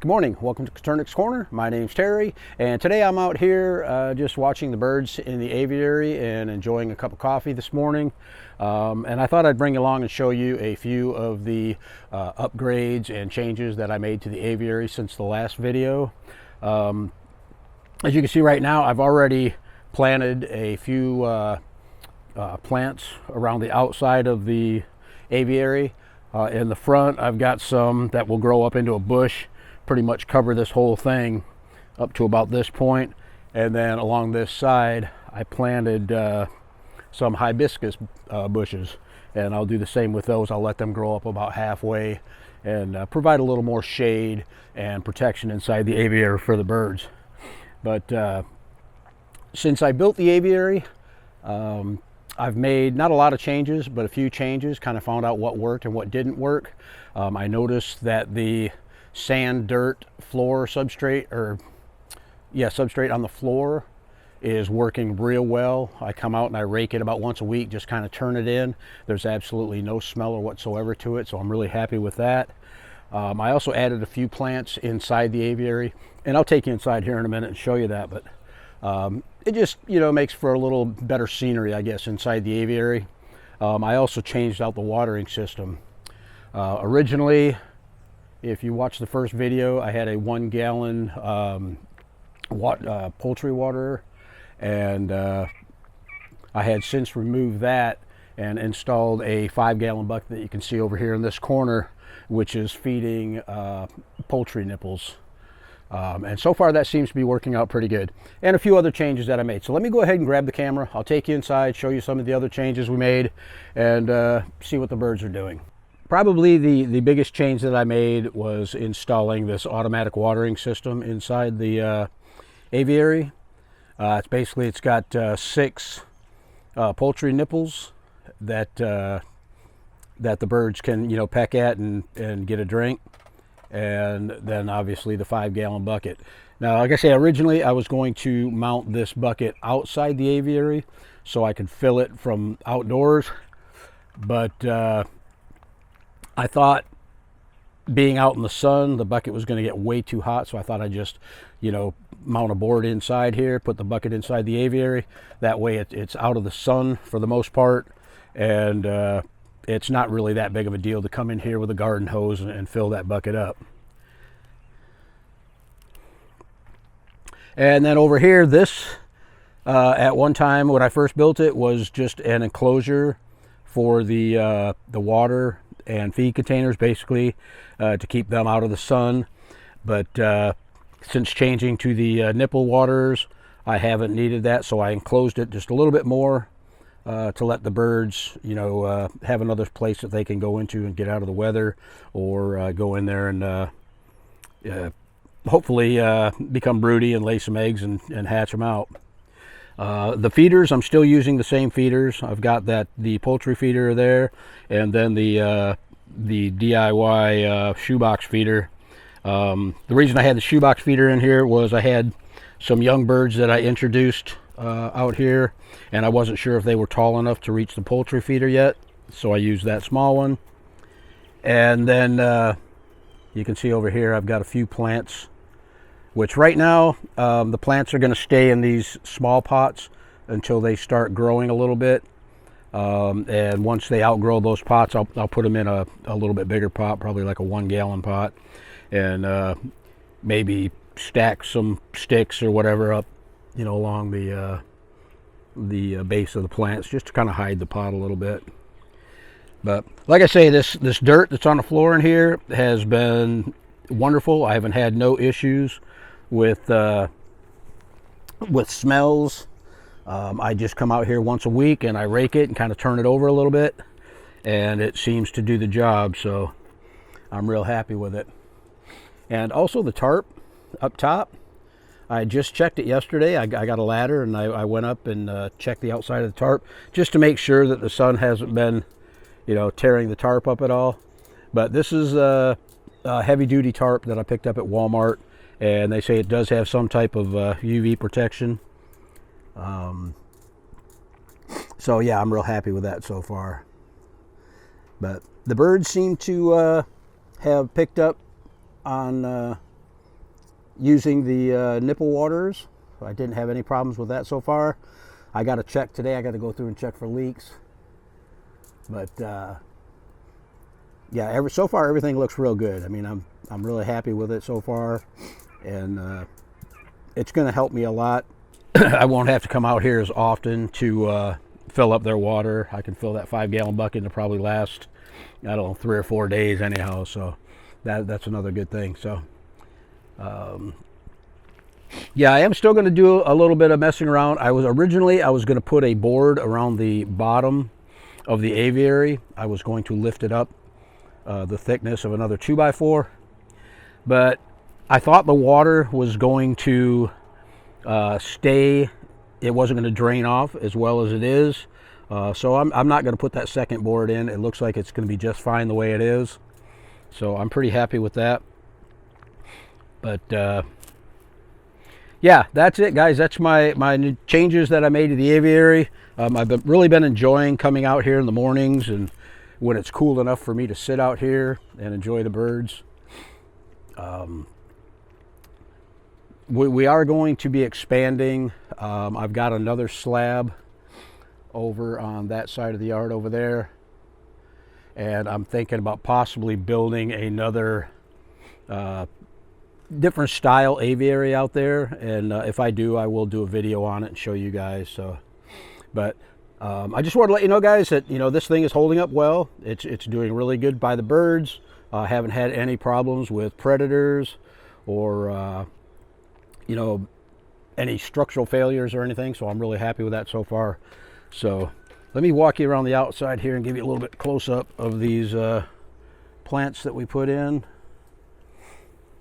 Good morning, welcome to Coturnix Corner. My name's Terry, and today I'm out here just watching the birds in the aviary and enjoying a cup of coffee this morning. And I thought I'd bring along and show you a few of the upgrades and changes that I made to the aviary since the last video. As you can see right now, I've already planted a few plants around the outside of the aviary. In the front, I've got some that will grow up into a bush, pretty much cover this whole thing up to about this point. And then along this side, I planted some hibiscus bushes, and I'll do the same with those. I'll let them grow up about halfway and provide a little more shade and protection inside the aviary for the birds. But since I built the aviary, I've made not a lot of changes, but a few changes, kind of found out what worked and what didn't work. I noticed that the sand dirt floor substrate, substrate on the floor is working real well. I come out and I rake it about once a week, just kind of turn it in. There's absolutely no smell or whatsoever to it, so I'm really happy with that. I also added a few plants inside the aviary, and I'll take you inside here in a minute and show you that, but it just, makes for a little better scenery, I guess, inside the aviary. I also changed out the watering system. Originally, if you watch the first video, I had a 1 gallon poultry waterer, and I had since removed that and installed a 5 gallon bucket that you can see over here in this corner, which is feeding poultry nipples. And so far that seems to be working out pretty good, and a few other changes that I made. So let me go ahead and grab the camera. I'll take you inside, show you some of the other changes we made, and see what the birds are doing. Probably the biggest change that I made was installing this automatic watering system inside the aviary. It's got 6 poultry nipples that the birds can peck at and get a drink, and then obviously the 5 gallon bucket. Now, like I say, originally I was going to mount this bucket outside the aviary so I could fill it from outdoors, but I thought being out in the sun, the bucket was going to get way too hot, so I thought I'd just, mount a board inside here, put the bucket inside the aviary. That way it's out of the sun for the most part, and it's not really that big of a deal to come in here with a garden hose and fill that bucket up. And then over here, this, at one time when I first built it, was just an enclosure for the water and feed containers, basically, to keep them out of the sun. But since changing to the nipple waterers, I haven't needed that, so I enclosed it just a little bit more to let the birds, have another place that they can go into and get out of the weather, or go in there and hopefully become broody and lay some eggs and hatch them out. The feeders, I'm still using the same feeders. I've got the poultry feeder there, and then the DIY shoebox feeder. The reason I had the shoebox feeder in here was I had some young birds that I introduced out here, and I wasn't sure if they were tall enough to reach the poultry feeder yet, so I used that small one. And then you can see over here I've got a few plants, which right now the plants are going to stay in these small pots until they start growing a little bit, and once they outgrow those pots, I'll put them in a little bit bigger pot, probably like a 1 gallon pot, and maybe stack some sticks or whatever up along the base of the plants, just to kind of hide the pot a little bit. But like I say, this dirt that's on the floor in here has been wonderful. I haven't had no issues with smells. I just come out here once a week and I rake it and kind of turn it over a little bit, and it seems to do the job, so I'm real happy with it. And also the tarp up top, I just checked it yesterday. I got a ladder and I went up and checked the outside of the tarp just to make sure that the sun hasn't been tearing the tarp up at all. But this is a heavy duty tarp that I picked up at Walmart, and they say it does have some type of UV protection. So yeah, I'm real happy with that so far. But the birds seem to have picked up on using the nipple waters. I didn't have any problems with that so far. I got to check today. I got to go through and check for leaks. But yeah, so far everything looks real good. I mean, I'm really happy with it so far, and it's going to help me a lot. I won't have to come out here as often to fill up their water. I can fill that 5-gallon bucket to probably last, I don't know, 3 or 4 days anyhow. So that's another good thing. So yeah, I am still going to do a little bit of messing around. I was going to put a board around the bottom of the aviary. I was going to lift it up the thickness of another 2x4, but I thought the water was going to stay. It wasn't going to drain off as well as it is. So I'm not going to put that second board in. It looks like it's going to be just fine the way it is. So I'm pretty happy with that. But yeah, that's it, guys. That's my new changes that I made to the aviary. I've really been enjoying coming out here in the mornings and when it's cool enough for me to sit out here and enjoy the birds. We are going to be expanding. I've got another slab over on that side of the yard over there, and I'm thinking about possibly building another different style aviary out there, and if I do, I will do a video on it and show you guys. So but I just wanted to let you know, guys, that this thing is holding up well. It's doing really good by the birds. Haven't had any problems with predators or any structural failures or anything, so I'm really happy with that so far. So let me walk you around the outside here and give you a little bit close up of these plants that we put in.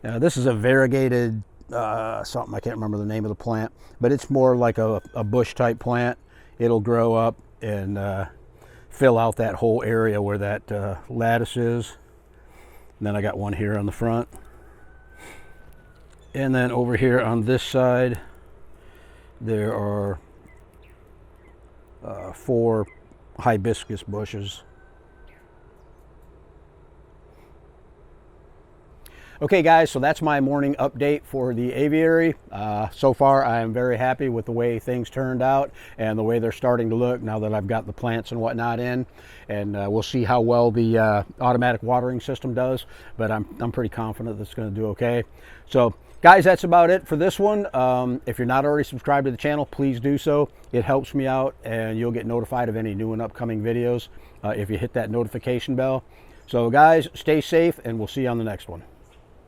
Now, this is a variegated something, I can't remember the name of the plant, but it's more like a bush type plant. It'll grow up and fill out that whole area where that lattice is. And then I got one here on the front. And then over here on this side, there are 4 hibiscus bushes. Okay, guys, so that's my morning update for the aviary. So far, I am very happy with the way things turned out and the way they're starting to look now that I've got the plants and whatnot in. And we'll see how well the automatic watering system does, but I'm pretty confident that it's going to do okay. So, guys, that's about it for this one. If you're not already subscribed to the channel, please do so. It helps me out, and you'll get notified of any new and upcoming videos if you hit that notification bell. So, guys, stay safe, and we'll see you on the next one.